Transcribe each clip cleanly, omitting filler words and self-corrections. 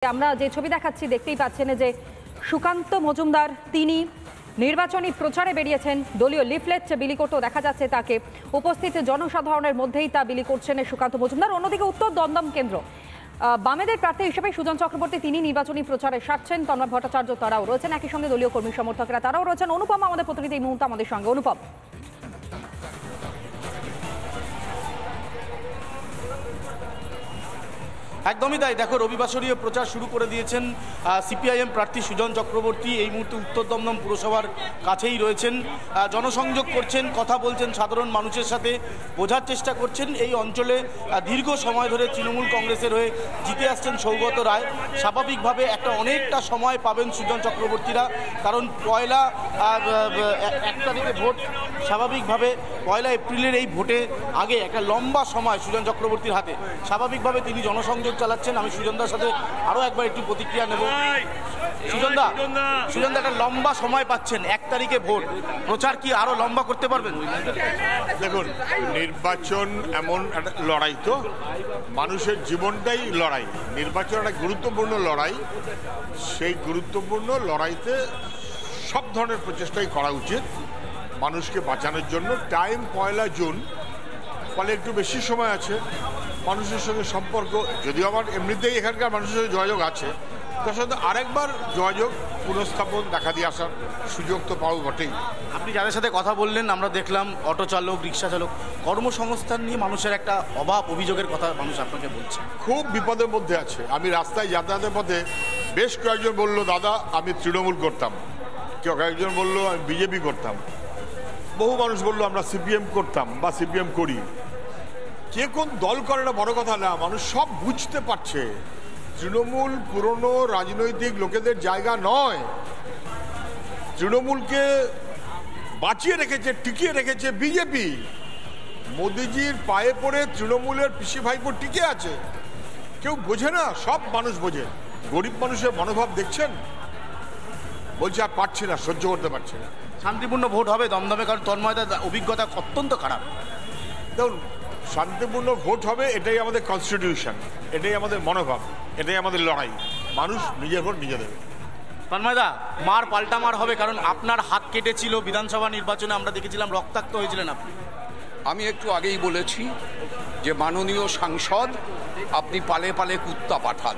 আমরা যে ছবি দেখাচ্ছি দেখতেই পাচ্ছেন যে সুকান্ত মজুমদার তিনি নির্বাচনী প্রচারে বেরিয়েছেন। দলীয় লিফলেট বিলি করতেও দেখা যাচ্ছে তাকে। উপস্থিত জনসাধারণের মধ্যেই তা বিলি করছেন সুকান্ত মজুমদার। অন্যদিকে উত্তর দমদম কেন্দ্র বামেদের প্রার্থী হিসেবে সুজন চক্রবর্তী তিনি নির্বাচনী প্রচারে সারছেন। তন্ময় ভট্টাচার্য তারাও রয়েছেন, একই সঙ্গে দলীয় কর্মী সমর্থকরা তারাও রয়েছেন। অনুপম আমাদের প্রতিনিধি এই মুহূর্তে আমাদের সঙ্গে। অনুপম, একদমই তাই। দেখো, রবিবাসরীয় প্রচার শুরু করে দিয়েছেন সিপিআইএম প্রার্থী সুজন চক্রবর্তী। এই মুহূর্তে উত্তর দমদম পুরসভার কাছেই রয়েছেন, জনসংযোগ করছেন, কথা বলছেন সাধারণ মানুষের সাথে, বোঝার চেষ্টা করছেন এই অঞ্চলে দীর্ঘ সময় ধরে তৃণমূল কংগ্রেসের হয়ে জিতে আসছেন সৌগত রায়। স্বাভাবিকভাবে অনেকটা সময় পাবেন সুজন চক্রবর্তীরা, কারণ 1 তারিখে ভোট। স্বাভাবিকভাবে 1 এপ্রিলের এই ভোটে আগে একটা লম্বা সময় সুজন চক্রবর্তীর হাতে। স্বাভাবিকভাবে তিনি জনসংযোগ চালাচ্ছেন। আমি সুজনদার সাথে আরো একবার একটু প্রতিক্রিয়া নেব। সুজনদা, একটা লম্বা সময় পাচ্ছেন, 1 তারিখে ভোট, প্রচার কি আরো লম্বা করতে পারবেন? দেখুন, নির্বাচন এমন একটা লড়াই, তো মানুষের জীবনটাই লড়াই। নির্বাচন একটা গুরুত্বপূর্ণ লড়াই। সেই গুরুত্বপূর্ণ লড়াইতে সব ধরনের প্রচেষ্টাই করা উচিত মানুষকে বাঁচানোর জন্য। টাইম 1 জুন, ফলে একটু বেশি সময় আছে। মানুষের সঙ্গে সম্পর্ক, যদিও আমার এমনিতেই এখানকার মানুষের সঙ্গে যোগাযোগ আছে, তার সাথে আরেকবার যোগাযোগ পুনঃস্থাপন দেখা দিয়ে আসার সুযোগ তো পাবো বটেই। আপনি যাদের সাথে কথা বললেন, আমরা দেখলাম অটো চালক, রিক্সা চালক, কর্মসংস্থান নিয়ে মানুষের একটা অভাব, অভিযোগের কথা মানুষ আপনাকে বলছে। খুব বিপদের মধ্যে আছে। আমি রাস্তায় যাতায়াতের পথে বেশ কয়েকজন বললো, দাদা আমি তৃণমূল করতাম, কেউ কয়েকজন বললো আমি বিজেপি করতাম, বহু মানুষ বললো আমরা সিপিএম করতাম বা সিপিএম করি। কে কোন দল করে না বড় কথা না, মানুষ সব বুঝতে পারছে তৃণমূল পুরনো রাজনৈতিক লোকেদের জায়গা নয়। তৃণমূলকে বাঁচিয়ে রেখেছে, টিকিয়ে রেখেছে বিজেপি। মোদিজির পায়ে পড়ে তৃণমূলের পিসি ভাইপো টিকে আছে। কেউ বোঝে না, সব মানুষ বোঝে। গরিব মানুষের মনোভাব দেখছেন, বলছে আর পারছি না, সহ্য করতে পারছি না। শান্তিপূর্ণ ভোট হবে দমদমে, কারণ তন্ময়দার অভিজ্ঞতা অত্যন্ত খারাপ। দেখুন, শান্তিপূর্ণ ভোট হবে, এটাই আমাদের কনস্টিটিউশন, এটাই আমাদের মনোভাব, এটাই আমাদের লড়াই। মানুষ নিজের ভোট নিজে দেবে। তন্ময়দা, মার পাল্টা মার হবে, কারণ আপনার হাত কেটেছিল বিধানসভা নির্বাচনে, আমরা দেখেছিলাম রক্তাক্ত হয়েছিলেন আপনি। আমি একটু আগেই বলেছি যে মাননীয় সাংসদ, আপনি পালে পালে কুত্তা পাঠান,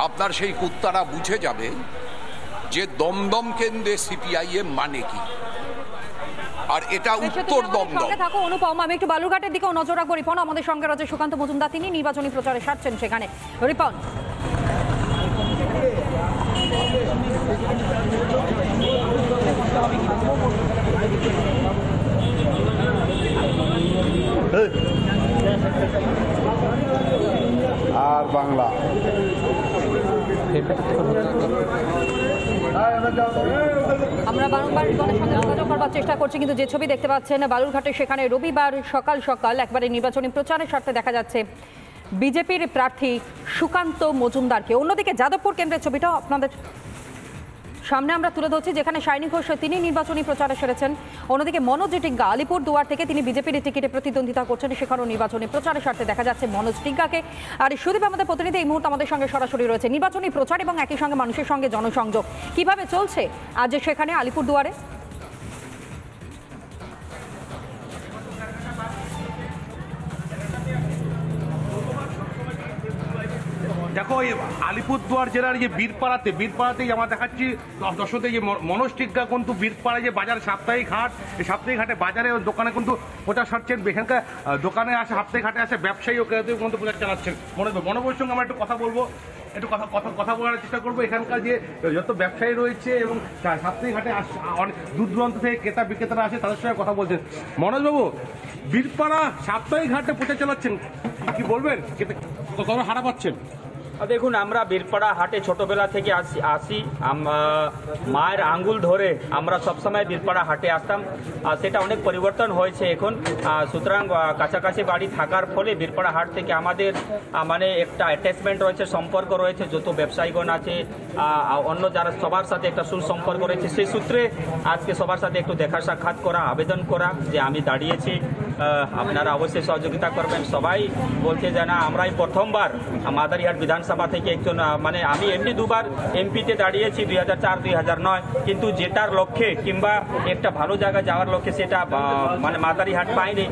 আপনার সেই কুত্তারা বুঝে যাবে যে দমদম কেন্দ্রে সিপিআইএম মানে কি। আর এটা উত্তর দমদম। থাকো অনুপম, আমি একটু বালুরঘাটের দিকেও নজর রাখবো। রিপন আমাদের সঙ্গে রয়েছে সুকান্ত মজুমদার, তিনি নির্বাচনী প্রচারে সারছেন সেখানে। রিপন, আর বাংলা আমরা বারংবার রিপনের সঙ্গে যোগাযোগ করবার চেষ্টা করছি, কিন্তু যে ছবি দেখতে পাচ্ছেন বালুরঘাটে, সেখানে রবিবার সকাল সকাল একবারে নির্বাচনী প্রচারের স্বার্থে দেখা যাচ্ছে বিজেপির প্রার্থী সুকান্ত মজুমদারকে। অন্যদিকে যাদবপুর কেন্দ্রের ছবিটাও আপনাদের সামনে আমরা তুলে ধরছি, যেখানে শাইনি ঘোষ তিনি নির্বাচনী প্রচারে সেরেছেন। অন্যদিকে মনোজ টিগ্গা আলিপুর দুয়ার থেকে তিনি বিজেপির টিকিটে প্রতিদ্বন্দ্বিতা করছেন, সেখানেও নির্বাচনী প্রচারের স্বার্থে দেখা যাচ্ছে মনোজ টিগ্গাকে। আর সুদীপ আমাদের প্রতিনিধি এই মুহূর্তে আমাদের সঙ্গে সরাসরি রয়েছে। নির্বাচনী প্রচার এবং একই সঙ্গে মানুষের সঙ্গে জনসংযোগ কিভাবে চলছে আজ সেখানে আলিপুর দুয়ারে? দেখো, এই আলিপুরদুয়ার জেলার যে বীরপাড়াতেই আমরা দেখাচ্ছি দর্শকদের যে মনোজ টিগ্গা কিন্তু বীরপাড়ায় যে বাজার সাপ্তাহিক হাট, এই সাপ্তাহিক হাটে বাজারে দোকানে কিন্তু প্রচার সারছেন। এখানকার দোকানে আসে, সাপ্তাহিক হাটে আসে ব্যবসায়ী ও ক্রেতাদের কিন্তু প্রচার চালাচ্ছেন। মনোজের সঙ্গে আমরা একটু কথা বলবো, একটু কথা বলার চেষ্টা করবো। এখানকার যে যত ব্যবসায়ী রয়েছে এবং সাপ্তাহিক হাটে অনেক দূর দূরান্ত থেকে ক্রেতা বিক্রেতারা আসে, তাদের সঙ্গে কথা বলছেন। মনোজবাবু, বীরপাড়া সাপ্তাহিক হাটে প্রচার চালাচ্ছেন, কি বলবেন, কত হারা পাচ্ছেন? দেখুন, আমরা বীরপাড়া হাটে ছোটবেলা থেকে আসি। মায়ের আঙ্গুল ধরে আমরা সবসময় বীরপাড়া হাটে আসতাম। সেটা অনেক পরিবর্তন হয়েছে এখন। সুতরাং কাছাকাছি বাড়ি থাকার ফলে বীরপাড়া হাট থেকে আমাদের মানে একটা অ্যাটাচমেন্ট রয়েছে, সম্পর্ক রয়েছে। যত ব্যবসায়ীগণ আছে, অন্য যারা, সবার সাথে একটা সুসম্পর্ক রয়েছে। সেই সূত্রে আজকে সবার সাথে একটু দেখা সাক্ষাৎ করা, আবেদন করা যে আমি দাঁড়িয়েছি আপনারা অবশ্যই সহযোগিতা করবেন। সবাই বলছে যে না, আমরাই প্রথমবার মাদারিহাট বিধানসভা থেকে একজন, মানে আমি এমনি দুবার এমপিতে দাঁড়িয়েছি 2004 2009, কিন্তু জেতার লক্ষ্যে কিংবা একটা ভালো জায়গায় যাওয়ার লক্ষ্যে সেটা মানে মাদারিহাট পায়নি।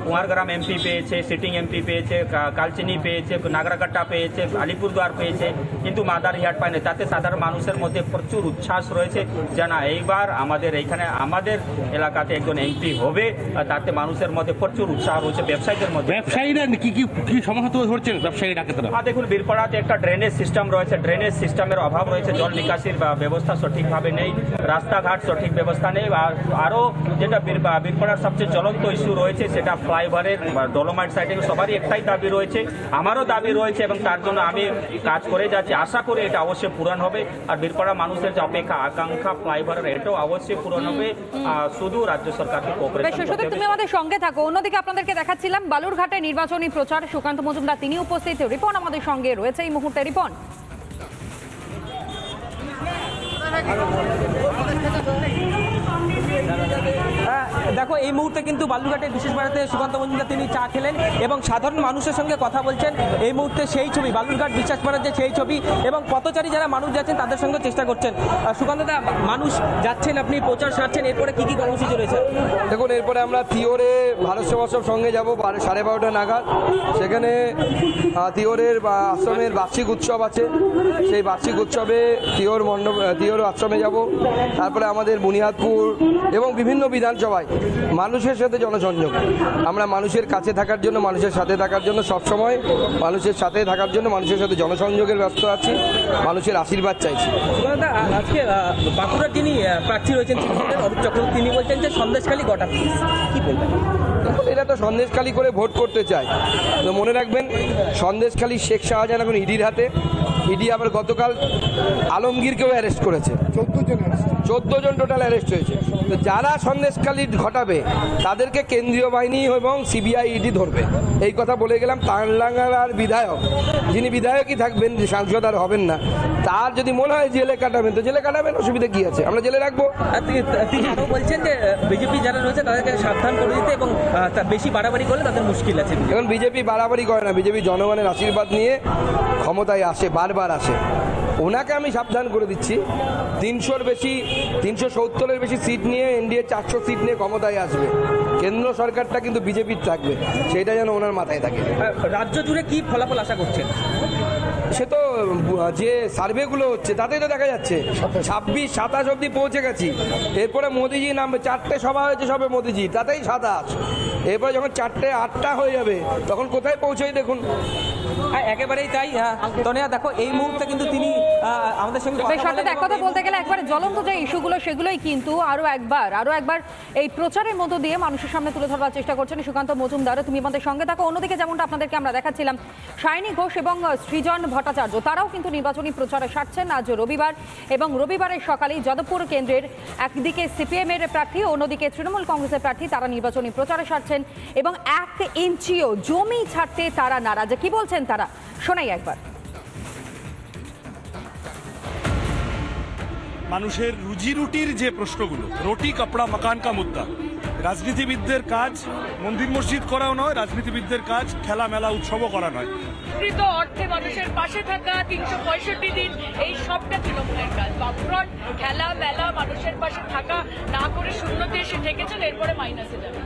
কুমারগ্রাম এমপি পেয়েছে, সিটিং এমপি পেয়েছে, কালচিনি পেয়েছে, নাগরাকাটা পেয়েছে, আলিপুরদুয়ার পেয়েছে, কিন্তু মাদারিহাট পায়নি। তাতে সাধারণ মানুষের মধ্যে প্রচুর উচ্ছ্বাস রয়েছে যে না, এইবার আমাদের এইখানে আমাদের এলাকাতে একজন এমপি হবে। তাতে মানুষের মধ্যে প্রচুর উৎসাহ রয়েছে, ব্যবসায়ীদের মধ্যে। ব্যবসায়ীরা কি সমস্যা তুলে ধরছেন ব্যবসায়ীরা ক্ষেত্রে? দেখুন, বীরপাড়াতে একটা ড্রেনেজ সিস্টেম রয়েছে, ড্রেনেজ সিস্টেমের অভাব রয়েছে, জল নিকাশির ব্যবস্থা সঠিকভাবে নেই, রাস্তাঘাট সঠিক ব্যবস্থা নেই। আরও যেটা বীরপাড়ার সবচেয়ে জ্বলন্ত ইস্যু রয়েছে সেটা ফ্লাইওভারের ডলোমাইট সাইডিং। সবারই একটাই দাবি রয়েছে, আমারও দাবি রয়েছে, এবং তার জন্য আমি কাজ করে যাচ্ছি। আশা করি এটা অবশ্যই পূরণ হবে। আর বীরপাড়া মানুষের যে অপেক্ষা আকাঙ্ক্ষা ফ্লাইওভারের, এটাও অবশ্যই পূরণ হবে। শুধু রাজ্য সরকারকে কোঅপারেশন করতে হবে। তুমি আমাদের সঙ্গে থাকো। অন্যদিকে আপনাদেরকে দেখাচ্ছিলাম বালুরঘাটে নির্বাচনী প্রচার। সুকান্ত মজুমদার তিনি উপস্থিত। রিপন আমাদের সঙ্গে রয়েছে এই মুহূর্তে। রিপন, দেখো এই মুহূর্তে কিন্তু বালুরঘাটের বিশেষ বাড়িতে সুকান্ত মজুমদার তিনি চা খেলেন এবং সাধারণ মানুষের সঙ্গে কথা বলছেন। এই মুহূর্তে সেই ছবি বালুরঘাট বিশ্বাস পাড়ার যে সেই ছবি, এবং পথচারী যারা মানুষ যাচ্ছেন তাদের সঙ্গে চেষ্টা করছেন। সুকান্ত দা, মানুষ যাচ্ছেন, আপনি প্রচার সারছেন, এরপরে কি কি কর্মসূচি রয়েছে? দেখুন, এরপরে আমরা তিওরে ভারত সেবাশ্রম সঙ্গে যাব 12:30 নাগাদ। সেখানে তিওরের আশ্রমের বার্ষিক উৎসব আছে, সেই বার্ষিক উৎসবে তিওর আশ্রমে যাব। তারপরে আমাদের বুনিয়াদপুর এবং বিভিন্ন বিধানসভায় মানুষের সাথে জনসংযোগ। আমরা মানুষের কাছে থাকার জন্য, মানুষের সাথে থাকার জন্য, সবসময় মানুষের সাথে থাকার জন্য মানুষের সাথে জনসংযোগের ব্যস্ত আছি, মানুষের আশীর্বাদ চাইছি। আজকে বাঁকুড়ার যিনি প্রার্থী রয়েছেন অরূপ চক্রবর্তী, তিনি বলছেন যে সন্দেশখালী গোটা কি বলবেন? দেখুন, এরা তো সন্দেশখালী করে ভোট করতে চায়। তো মনে রাখবেন, সন্দেশখালী শেখ শাহজাহান এখন ইডির হাতে। ইডি আবার গতকাল আলমগীরকেও অ্যারেস্ট করেছে। 14 জন টোটাল অ্যারেস্ট হয়েছে। তো যারা সন্দেশখালী ঘটাবে তাদেরকে কেন্দ্রীয় বাহিনী এবং সিবিআই ইডি ধরবে, এই কথা বলে গেলাম। তানলাঙ্গার বিধায়ক, যিনি বিধায়কই থাকবেন, সাংসদ আর হবেন না, তার যদি মনে হয় জেলে কাটাবেন তো জেলে কাটাবেন, অসুবিধা কি আছে, আমরা জেলে রাখবো। তিনি আরও বলছেন যে বিজেপি যারা রয়েছে তাদেরকে সাবধান করে দিতে, এবং বেশি বাড়াবাড়ি করলে তাদের মুশকিল আছে। এখন বিজেপি বাড়াবাড়ি করে না, বিজেপি জনগণের আশীর্বাদ নিয়ে ক্ষমতায় আসে, বারবার আসে। ওনাকে আমি সাবধান করে দিচ্ছি, 300-র বেশি, 370-এর বেশি সিট নিয়ে এনডিএ 400 সিট নিয়ে ক্ষমতায় আসবে। কেন্দ্র সরকারটা কিন্তু বিজেপির থাকবে, সেটা যেন ওনার মাথায় থাকে। রাজ্য জুড়ে কি ফলাফল আশা করছেন? সে তো যে সার্ভেগুলো হচ্ছে তাতেই তো দেখা যাচ্ছে। 26-27 অবধি পৌঁছে গেছি। এরপরে মোদিজি নামবে, 4টে সভা হয়েছে সবে মোদিজি, তাতেই 27। এরপরে যখন 4টে 8টা হয়ে যাবে তখন কোথায় পৌঁছাই দেখুন। একেবারেই তাই। তনিয়া, দেখো এই মুহূর্তে কিন্তু তিনি আমাদের সঙ্গে এক কথা বলতে গেলে একবারে জ্বলন্ত যে ইস্যুগুলো সেগুলোই কিন্তু আরো একবার এই প্রচারের মধ্য দিয়ে মানুষের সামনে তুলে ধরবার চেষ্টা করছেন সুকান্ত মজুমদার। তুমি আমাদের সঙ্গে থাকো। অন্যদিকে যেমনটা আপনাদেরকে আমরা দেখাচ্ছিলাম, সায়নী ঘোষ এবং সৃজন ভট্টাচার্য তারাও কিন্তু নির্বাচনী প্রচারে সারছেন আজ রবিবার, এবং রবিবারের সকালেই যাদবপুর কেন্দ্রের একদিকে সিপিএম এর প্রার্থী, অন্যদিকে তৃণমূল কংগ্রেসের প্রার্থী, তারা নির্বাচনী প্রচারে সারছেন এবং 1 ইঞ্চিও জমি ছাড়তে তারা নারাজ। কি বলছেন তারা, শোনাই একবার। মানুষের রুজি রুটির যে প্রশ্নগুলো, রুটি কাপড়া মাকান কা মুদ্দা, রাজনীতিবিদদের কাজ মন্দির মসজিদ করাও নয়, রাজনীতিবিদদের কাজ খেলা মেলা উৎসবও করা নয়। কৃত অর্থে মানুষের পাশে থাকা 365 দিন, এই সবটা তৃণমূলের কাজ। বামফ্রন্ট খেলা মেলা মানুষের পাশে থাকা না করে শূন্যতে এসে ঠেকেছেন, এরপরে মাইনাসে যাবে।